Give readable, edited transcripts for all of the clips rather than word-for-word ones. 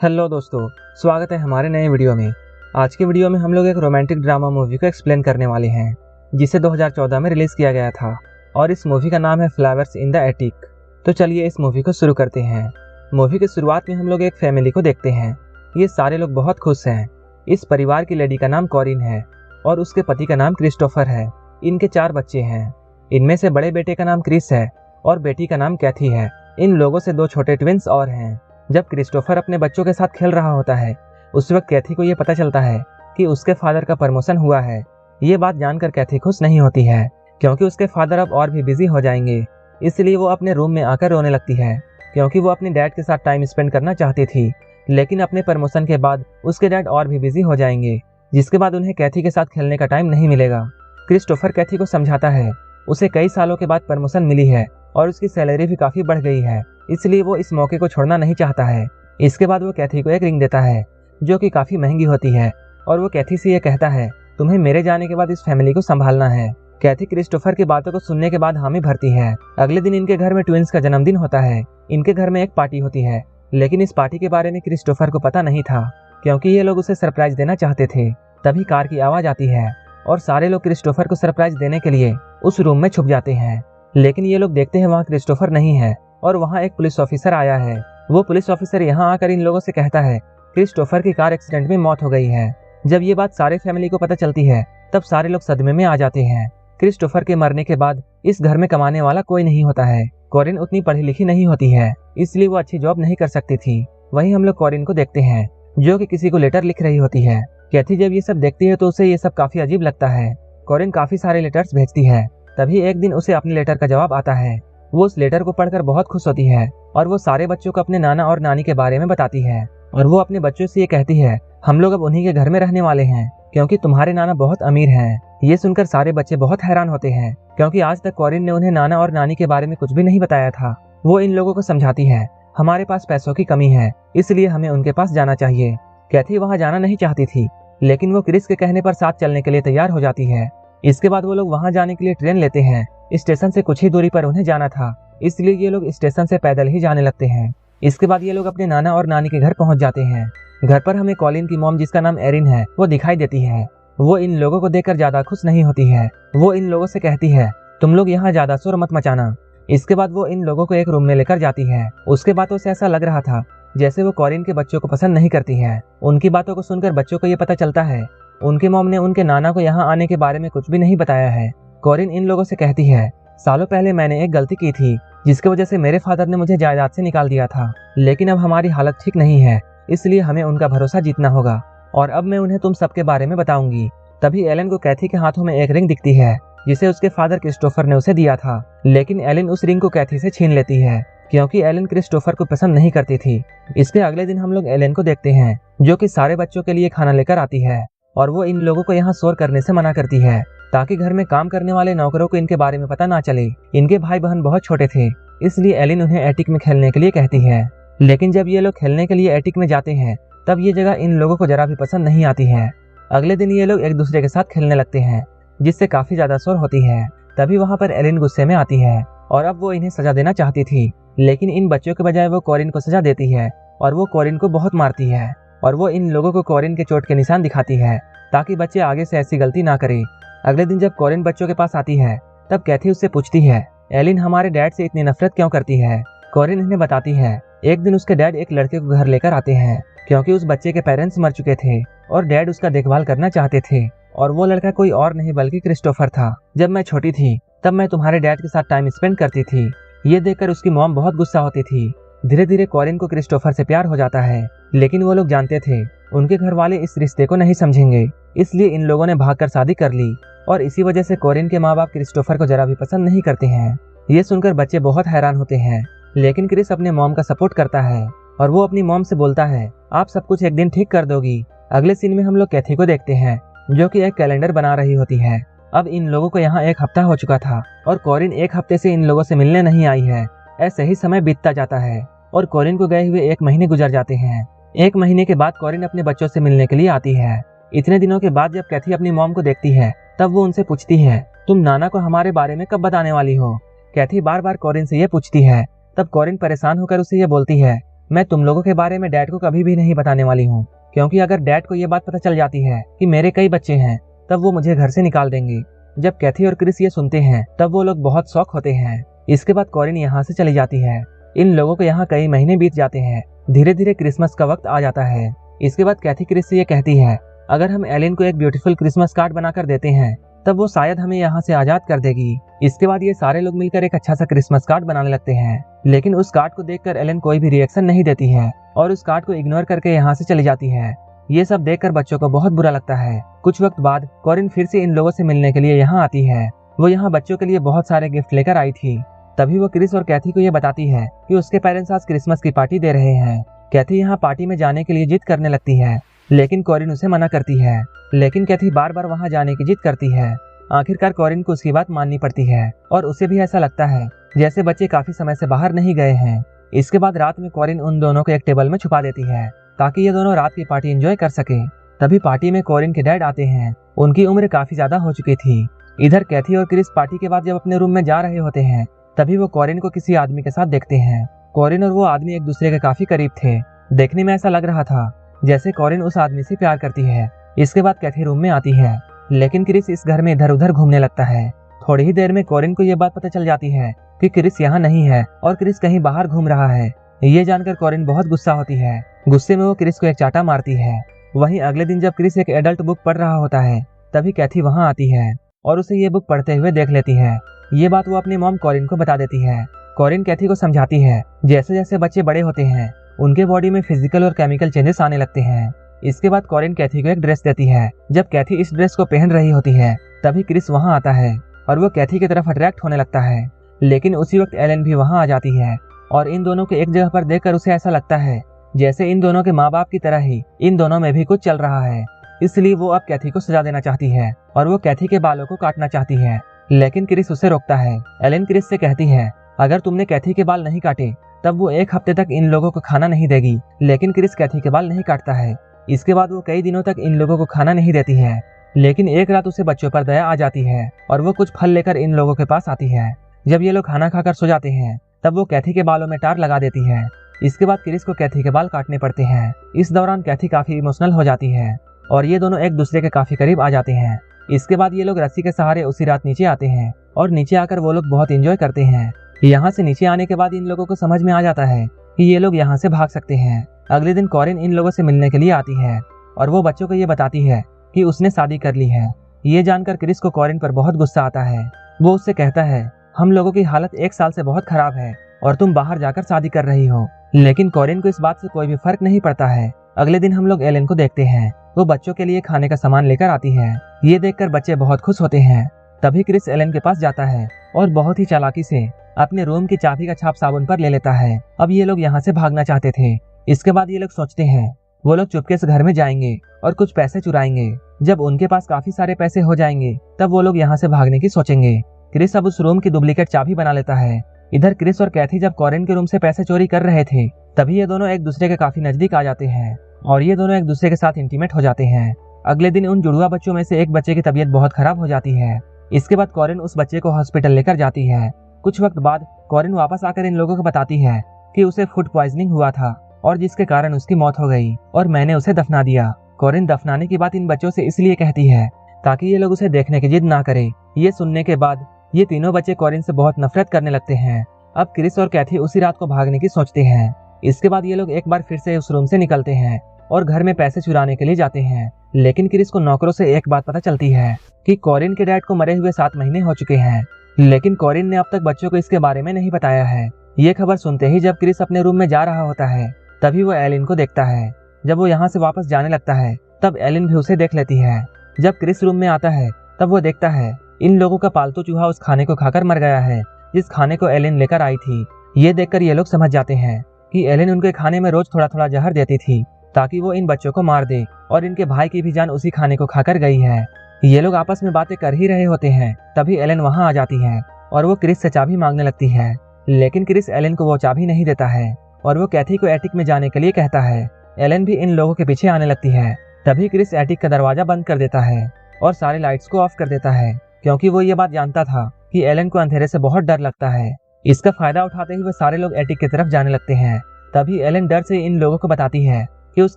Hello दोस्तों, स्वागत है हमारे नए वीडियो में। आज की वीडियो में हम लोग एक रोमांटिक ड्रामा मूवी को एक्सप्लेन करने वाले हैं जिसे 2014 में रिलीज़ किया गया था और इस मूवी का नाम है फ्लावर्स इन द एटिक। तो चलिए इस मूवी को शुरू करते हैं। मूवी की शुरुआत में हम लोग एक फैमिली को देखते हैं। ये सारे लोग बहुत खुश हैं। इस परिवार की लेडी का नाम कॉरिन है और उसके पति का नाम क्रिस्टोफर है। इनके 4 बच्चे हैं। इनमें से बड़े बेटे का नाम क्रिस है और बेटी का नाम कैथी है। इन लोगों से 2 छोटे ट्विंस और हैं। जब क्रिस्टोफर अपने बच्चों के साथ खेल रहा होता है उस वक्त कैथी को ये पता चलता है कि उसके फादर का प्रमोशन हुआ है। ये बात जानकर कैथी खुश नहीं होती है क्योंकि उसके फादर अब और भी बिजी हो जाएंगे। इसलिए वो अपने रूम में आकर रोने लगती है क्योंकि वो अपने डैड के साथ टाइम स्पेंड करना चाहती थी, लेकिन अपने प्रमोशन के बाद उसके डैड और भी बिजी हो जाएंगे, जिसके बाद उन्हें कैथी के साथ खेलने का टाइम नहीं मिलेगा। क्रिस्टोफर कैथी को समझाता है उसे कई सालों के बाद प्रमोशन मिली है और उसकी सैलरी भी काफ़ी बढ़ गई है, इसलिए वो इस मौके को छोड़ना नहीं चाहता है। इसके बाद वो कैथी को एक रिंग देता है जो कि काफ़ी महंगी होती है और वो कैथी से ये कहता है तुम्हें मेरे जाने के बाद इस फैमिली को संभालना है। कैथी क्रिस्टोफर की बातों को सुनने के बाद हामी भरती है। अगले दिन इनके घर में ट्विंस का जन्मदिन होता है। इनके घर में एक पार्टी होती है, लेकिन इस पार्टी के बारे में क्रिस्टोफर को पता नहीं था क्योंकि ये लोग उसे सरप्राइज देना चाहते थे। तभी कार की आवाज़ आती है और सारे लोग क्रिस्टोफर को सरप्राइज देने के लिए उस रूम में छुप जाते हैं, लेकिन ये लोग देखते हैं वहाँ क्रिस्टोफर नहीं है और वहाँ एक पुलिस ऑफिसर आया है। वो पुलिस ऑफिसर यहाँ आकर इन लोगों से कहता है क्रिस्टोफर की कार एक्सीडेंट में मौत हो गई है। जब ये बात सारे फैमिली को पता चलती है तब सारे लोग सदमे में आ जाते हैं। क्रिस्टोफर के मरने के बाद इस घर में कमाने वाला कोई नहीं होता है। कॉरिन उतनी पढ़ी लिखी नहीं होती है, इसलिए वो अच्छी जॉब नहीं कर सकती थी। वहीं हम लोग कॉरिन को देखते हैं जो कि किसी को लेटर लिख रही होती है। कैथी जब ये सब देखती है तो उसे ये सब काफी अजीब लगता है। कॉरिन काफी सारे लेटर्स भेजती है। तभी एक दिन उसे अपने लेटर का जवाब आता है। वो उस लेटर को पढ़कर बहुत खुश होती है और वो सारे बच्चों को अपने नाना और नानी के बारे में बताती है और वो अपने बच्चों से ये कहती है हम लोग अब उन्हीं के घर में रहने वाले हैं क्योंकि तुम्हारे नाना बहुत अमीर हैं। ये सुनकर सारे बच्चे बहुत हैरान होते हैं क्योंकि आज तक कॉरिन ने उन्हें नाना और नानी के बारे में कुछ भी नहीं बताया था। वो इन लोगों को समझाती है हमारे पास पैसों की कमी है, इसलिए हमें उनके पास जाना चाहिए। कैथी वहाँ जाना नहीं चाहती थी, लेकिन वो क्रिस के कहने पर साथ चलने के लिए तैयार हो जाती है। इसके बाद वो लोग वहाँ जाने के लिए ट्रेन लेते हैं। स्टेशन से कुछ ही दूरी पर उन्हें जाना था, इसलिए ये लोग स्टेशन से पैदल ही जाने लगते हैं। इसके बाद ये लोग अपने नाना और नानी के घर पहुंच जाते हैं। घर पर हमें कॉलिन की मॉम जिसका नाम एरिन है वो दिखाई देती है। वो इन लोगों को देखकर ज्यादा खुश नहीं होती है। वो इन लोगों से कहती है तुम लोग यहाँ ज्यादा शोर मत मचाना। इसके बाद वो इन लोगों को एक रूम में लेकर जाती है। उसके बातों से ऐसा लग रहा था जैसे वो कॉरिन के बच्चों को पसंद नहीं करती है। उनकी बातों को सुनकर बच्चों को ये पता चलता है उनके मॉम ने उनके नाना को यहाँ आने के बारे में कुछ भी नहीं बताया है। कॉरिन इन लोगों से कहती है सालों पहले मैंने एक गलती की थी जिसकी वजह से मेरे फादर ने मुझे जायदाद से निकाल दिया था, लेकिन अब हमारी हालत ठीक नहीं है, इसलिए हमें उनका भरोसा जीतना होगा और अब मैं उन्हें तुम सबके बारे में बताऊंगी। तभी एलन को कैथी के हाथों में एक रिंग दिखती है जिसे उसके फादर क्रिस्टोफर ने उसे दिया था, लेकिन एलन उस रिंग को कैथी से छीन लेती है क्योंकि एलन क्रिस्टोफर को पसंद नहीं करती थी। इसके अगले दिन हम लोग एलन को देखते हैं जो कि सारे बच्चों के लिए खाना लेकर आती है और वो इन लोगों को यहाँ शोर करने से मना करती है ताकि घर में काम करने वाले नौकरों को इनके बारे में पता ना चले। इनके भाई बहन बहुत छोटे थे, इसलिए एलिन उन्हें एटिक में खेलने के लिए कहती है, लेकिन जब ये लोग खेलने के लिए एटिक में जाते हैं तब ये जगह इन लोगों को जरा भी पसंद नहीं आती है। अगले दिन ये लोग एक दूसरे के साथ खेलने लगते हैं जिससे काफी ज्यादा शोर होती है। तभी वहाँ पर एलिन गुस्से में आती है और अब वो इन्हें सजा देना चाहती थी, लेकिन इन बच्चों के बजाय वो कॉरिन को सजा देती है और वो कॉरिन को बहुत मारती है और वो इन लोगों को कॉरिन के चोट के निशान दिखाती है ताकि बच्चे आगे से ऐसी गलती ना करें। अगले दिन जब कॉरिन बच्चों के पास आती है तब कैथी उससे पूछती है एलिन हमारे डैड से इतनी नफरत क्यों करती है। कॉरिन इन्हें बताती है एक दिन उसके डैड एक लड़के को घर लेकर आते हैं क्योंकि उस बच्चे के पेरेंट्स मर चुके थे और डैड उसका देखभाल करना चाहते थे और वो लड़का कोई और नहीं बल्कि क्रिस्टोफर था। जब मैं छोटी थी तब मैं तुम्हारे डैड के साथ टाइम स्पेंड करती थी। ये देखकर उसकी मॉम बहुत गुस्सा होती थी। धीरे धीरे कॉरिन को क्रिस्टोफर से प्यार हो जाता है, लेकिन वो लोग जानते थे उनके घर वाले इस रिश्ते को नहीं समझेंगे, इसलिए इन लोगों ने भागकर शादी कर ली और इसी वजह से कॉरिन के माँ बाप क्रिस्टोफर को जरा भी पसंद नहीं करते हैं। ये सुनकर बच्चे बहुत हैरान होते हैं, लेकिन क्रिस अपने मॉम का सपोर्ट करता है और वो अपनी मॉम से बोलता है आप सब कुछ एक दिन ठीक कर दोगी। अगले सीन में हम लोग कैथी को देखते हैं जो कि एक कैलेंडर बना रही होती है। अब इन लोगों को यहाँ एक हफ्ता हो चुका था और कॉरिन एक हफ्ते से इन लोगों से मिलने नहीं आई है। ऐसे ही समय बीतता जाता है और कॉरिन को गए हुए 1 महीने गुजर जाते हैं। 1 महीने के बाद कॉरिन अपने बच्चों से मिलने के लिए आती है। इतने दिनों के बाद जब कैथी अपनी मॉम को देखती है तब वो उनसे पूछती है तुम नाना को हमारे बारे में कब बताने वाली हो। कैथी बार बार कॉरिन से ये पूछती है। तब कॉरिन परेशान होकर उसे ये बोलती है मैं तुम लोगों के बारे में डैड को कभी भी नहीं बताने वाली हूँ, क्योंकि अगर डैड को ये बात पता चल जाती है कि मेरे कई बच्चे हैं तब वो मुझे घर से निकाल देंगे। जब कैथी और क्रिस ये सुनते हैं तब वो लोग बहुत शॉक होते हैं। इसके बाद कॉरिन यहाँ से चली जाती है। इन लोगों को यहाँ कई महीने बीत जाते हैं। धीरे धीरे क्रिसमस का वक्त आ जाता है। इसके बाद कैथी क्रिस से ये कहती है, अगर हम एलिन को एक ब्यूटीफुल क्रिसमस कार्ड बनाकर देते हैं तब वो शायद हमें यहाँ से आजाद कर देगी। इसके बाद ये सारे लोग मिलकर एक अच्छा सा क्रिसमस कार्ड बनाने लगते हैं, लेकिन उस कार्ड को देखकर एलिन कोई भी रिएक्शन नहीं देती है और उस कार्ड को इग्नोर करके यहाँ से चली जाती है। ये सब देखकर बच्चों को बहुत बुरा लगता है। कुछ वक्त बाद कॉरिन फिर से इन लोगों से मिलने के लिए यहाँ आती है। वो यहाँ बच्चों के लिए बहुत सारे गिफ्ट लेकर आई थी। तभी वो क्रिस और कैथी को ये बताती है कि उसके पेरेंट्स आज क्रिसमस की पार्टी दे रहे हैं। कैथी यहाँ पार्टी में जाने के लिए जिद करने लगती है, लेकिन कॉरिन उसे मना करती है। लेकिन कैथी बार बार वहाँ जाने की जिद करती है। आखिरकार कॉरिन को उसकी बात माननी पड़ती है और उसे भी ऐसा लगता है जैसे बच्चे काफी समय से बाहर नहीं गए हैं। इसके बाद रात में कॉरिन उन दोनों को एक टेबल में छुपा देती है ताकि ये दोनों रात की पार्टी एंजॉय कर सके। तभी पार्टी में कॉरिन के डैड आते हैं। उनकी उम्र काफी ज्यादा हो चुकी थी। इधर कैथी और क्रिस पार्टी के बाद जब अपने रूम में जा रहे होते हैं तभी वो कॉरिन को किसी आदमी के साथ देखते हैं। कॉरिन और वो आदमी एक दूसरे के काफी करीब थे। देखने में ऐसा लग रहा था जैसे कॉरिन उस आदमी से प्यार करती है। इसके बाद कैथी रूम में आती है, लेकिन क्रिस इस घर में इधर उधर घूमने लगता है। थोड़ी ही देर में कॉरिन को ये बात पता चल जाती है कि क्रिस यहाँ नहीं है और क्रिस कहीं बाहर घूम रहा है। ये जानकर कॉरिन बहुत गुस्सा होती है। गुस्से में वो क्रिस को एक चाटा मारती है। वहीं अगले दिन जब क्रिस एक एडल्ट बुक पढ़ रहा होता है तभी कैथी वहाँ आती है और उसे ये बुक पढ़ते हुए देख लेती है। ये बात वो अपनी मॉम कॉरिन को बता देती है। कॉरिन कैथी को समझाती है जैसे जैसे बच्चे बड़े होते हैं उनके बॉडी में फिजिकल और केमिकल चेंजेस आने लगते हैं। इसके बाद कॉरिन कैथी को एक ड्रेस देती है। जब कैथी इस ड्रेस को पहन रही होती है तभी क्रिस वहाँ आता है और वो कैथी की तरफ अट्रैक्ट होने लगता है। लेकिन उसी वक्त एलन भी वहाँ आ जाती है और इन दोनों को एक जगह पर देखकर उसे ऐसा लगता है जैसे इन दोनों के माँ बाप की तरह ही इन दोनों में भी कुछ चल रहा है। इसलिए वो अब कैथी को सजा देना चाहती है और वो कैथी के बालों को काटना चाहती है, लेकिन क्रिस उसे रोकता है। एलन क्रिस से कहती है, अगर तुमने कैथी के बाल नहीं काटे तब वो एक हफ्ते तक इन लोगों को खाना नहीं देगी। लेकिन क्रिस कैथी के बाल नहीं काटता है। इसके बाद वो कई दिनों तक इन लोगों को खाना नहीं देती है। लेकिन एक रात उसे बच्चों पर दया आ जाती है और वो कुछ फल लेकर इन लोगों के पास आती है। जब ये लोग खाना खाकर सो जाते हैं तब वो कैथी के बालों में टार लगा देती है। इसके बाद क्रिस को कैथी के बाल काटने पड़ते हैं। इस दौरान कैथी काफी इमोशनल हो जाती है और ये दोनों एक दूसरे के काफी करीब आ जाते हैं। इसके बाद ये लोग रस्सी के सहारे उसी रात नीचे आते हैं और नीचे आकर वो लोग बहुत एंजॉय करते हैं। यहाँ से नीचे आने के बाद इन लोगों को समझ में आ जाता है कि ये लोग यहाँ से भाग सकते हैं। अगले दिन कॉरिन इन लोगों से मिलने के लिए आती है और वो बच्चों को ये बताती है कि उसने शादी कर ली है। ये जानकर क्रिस को कॉरिन पर बहुत गुस्सा आता है। वो उससे कहता है, हम लोगों की हालत 1 साल से बहुत खराब है और तुम बाहर जाकर शादी कर रही हो। लेकिन कॉरिन को इस बात से कोई भी फर्क नहीं पड़ता है। अगले दिन हम लोग एलन को देखते हैं। वो बच्चों के लिए खाने का सामान लेकर आती है। ये देखकर बच्चे बहुत खुश होते हैं। तभी क्रिस एलन के पास जाता है और बहुत ही चालाकी से अपने रूम की चाबी का छाप साबुन पर ले लेता है। अब ये लोग यहाँ से भागना चाहते थे। इसके बाद ये लोग सोचते हैं वो लोग चुपके से घर में जाएंगे और कुछ पैसे चुराएंगे। जब उनके पास काफी सारे पैसे हो जाएंगे तब वो लोग यहाँ से भागने की सोचेंगे। क्रिस अब उस रूम की डुप्लीकेट चाबी बना लेता है। इधर क्रिस और कैथी जब कॉरिन के रूम से पैसे चोरी कर रहे थे तभी ये दोनों एक दूसरे के काफी नजदीक आ जाते हैं और ये दोनों एक दूसरे के साथ इंटीमेट हो जाते हैं। अगले दिन उन जुड़वा बच्चों में से एक बच्चे की तबीयत बहुत खराब हो जाती है। इसके बाद कॉरिन उस बच्चे को हॉस्पिटल लेकर जाती है। कुछ वक्त बाद कॉरिन वापस आकर इन लोगों को बताती है कि उसे फूड पॉइजनिंग हुआ था और जिसके कारण उसकी मौत हो गई और मैंने उसे दफना दिया। कॉरिन दफनाने की बात इन बच्चों से इसलिए कहती है ताकि ये लोग उसे देखने की जिद ना करे। ये सुनने के बाद ये तीनों बच्चे कॉरिन से बहुत नफरत करने लगते हैं। अब क्रिस और कैथी उसी रात को भागने की सोचते हैं। इसके बाद ये लोग एक बार फिर से उस रूम से निकलते हैं और घर में पैसे चुराने के लिए जाते हैं। लेकिन क्रिस को नौकरों से एक बात पता चलती है कि कॉरिन के डैड को मरे हुए 7 महीने हो चुके हैं। लेकिन कॉरिन ने अब तक बच्चों को इसके बारे में नहीं बताया है। ये खबर सुनते ही जब क्रिस अपने रूम में जा रहा होता है तभी वो एलिन को देखता है। जब वो यहाँ से वापस जाने लगता है तब एलिन भी उसे देख लेती है। जब क्रिस रूम में आता है तब वो देखता है इन लोगों का पालतू चूहा उस खाने को खाकर मर गया है जिस खाने को एलिन लेकर आई थी। ये देखकर ये लोग समझ जाते हैं कि एलिन उनके खाने में रोज थोड़ा थोड़ा जहर देती थी ताकि वो इन बच्चों को मार दे और इनके भाई की भी जान उसी खाने को खाकर गई है। ये लोग आपस में बातें कर ही रहे होते हैं तभी एलिन वहाँ आ जाती है और वो क्रिस से चाबी मांगने लगती है। लेकिन क्रिस एलिन को वो चाबी नहीं देता है और वो कैथी को एटिक में जाने के लिए कहता है। एलिन भी इन लोगों के पीछे आने लगती है। तभी क्रिस एटिक का दरवाजा बंद कर देता है और सारे लाइट्स को ऑफ कर देता है क्योंकि वो ये बात जानता था कि एलन को अंधेरे से बहुत डर लगता है। इसका फायदा उठाते हुए सारे लोग एटिक की तरफ जाने लगते हैं। तभी एलन डर से इन लोगों को बताती है कि उस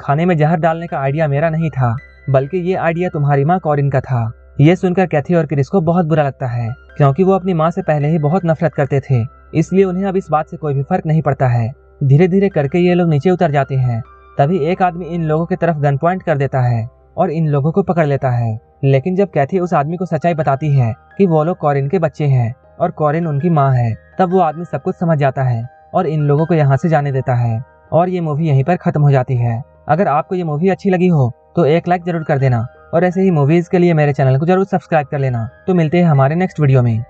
खाने में जहर डालने का आइडिया मेरा नहीं था, बल्कि ये आइडिया तुम्हारी माँ कॉरिन का था। ये सुनकर कैथी और क्रिस को बहुत बुरा लगता है, क्योंकि वो अपनी माँ से पहले ही बहुत नफरत करते थे, इसलिए उन्हें अब इस बात से कोई भी फर्क नहीं पड़ता है। धीरे धीरे करके ये लोग नीचे उतर जाते हैं। तभी एक आदमी इन लोगों की तरफ गन पॉइंट कर देता है और इन लोगों को पकड़ लेता है। लेकिन जब कैथी उस आदमी को सच्चाई बताती है कि वो लोग कॉरिन के बच्चे हैं और कॉरिन उनकी माँ है, तब वो आदमी सब कुछ समझ जाता है और इन लोगों को यहाँ से जाने देता है और ये मूवी यहीं पर खत्म हो जाती है। अगर आपको ये मूवी अच्छी लगी हो तो एक लाइक जरूर कर देना और ऐसे ही मूवीज के लिए मेरे चैनल को जरूर सब्सक्राइब कर लेना। तो मिलते हैं हमारे नेक्स्ट वीडियो में।